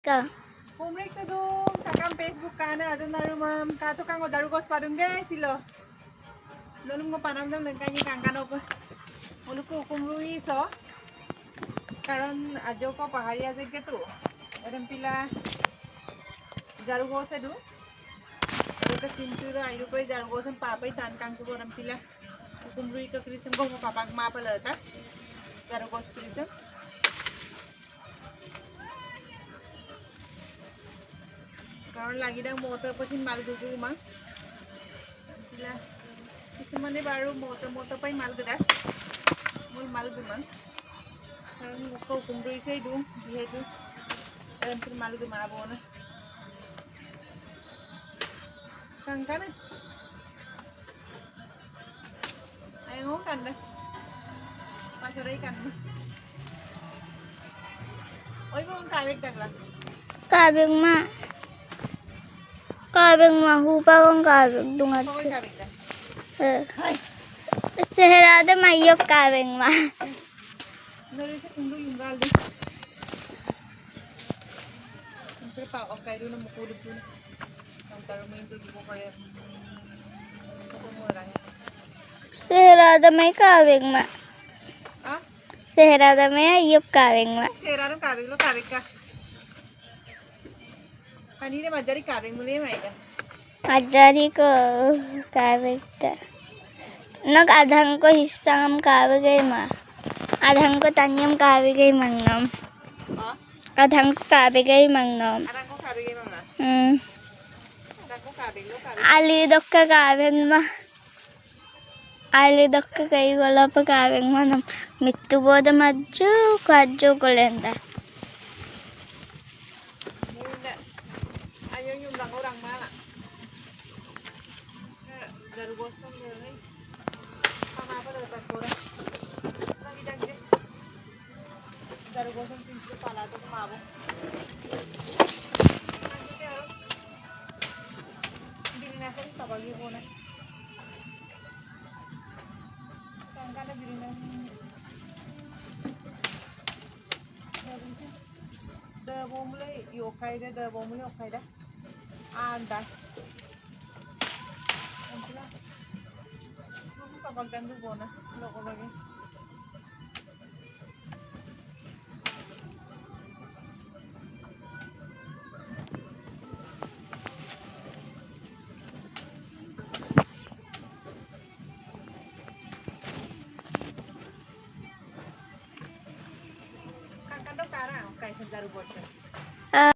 Ka. Pumrik sa doon, kakang Facebook ka na, doon na rumam, kato kang odarugos pa doon guys, silo. Doon mo panamdam lang kanya kang kano ko. Ulo ko kumrui so. Karon ajo ko pahari aja gitu. Orang pila jarugos adu. Ada sinsura iru ko jarugos ang papai tan kang ko orang pila. Kumrui ka krisem ko papag mapala ta. Jarugos krisem. Karon lagi dang motor pasin malgugu mang. Sila কিছুমানে বাৰু মোটা পাই মাল গদা মই মাল গুমান কারণ মুখও কুমড়ইছেই দিওঁ যিহেতু এমপির মাল গুমাব না কাংকানে আয়ো কান্না পাছরেই কান্না ওই বোন কাবেক দেখলা Kabeng ma. Kabeng ma. Hupa kong kabeng. Dungat ওই siya. কাবেক দেখ Ay. Seherada mayop kabeng ma. নরিছে কুন্দু ইংগাল দিempre pa okay do na mukulog dun ang tarumay to di ko kaya ko mo ra Seherada may kabeng ma. ah Seherada may ayop kabeng ma. seraram kabeg lo kabeg ka kanina majari kabeg muli mai ka Ajari ko kabeng ta. Nag-adhang ko hisang kabegay ma. Adhang ko tanyam kabegay mangnam. ah Adhang ko kabegay mangnam. Arang ko kabeg mga arang ko kabeg lo kabeg Alidok ka kabeng ma. Alidok ka kay wala pa kabeng ma. Mitubo da madju kadju kulenda. muna ayaw yung lang orang mala darugosong gani sama pa dapat pura lagi dagde darugosong pintu pala to kumabo bili na sa tabagi ko na kangka na bili na da bomule yokai da bomule yokai da anda antila aku kapag gandu ko na loko lagi kangka do kara okay sa daru bos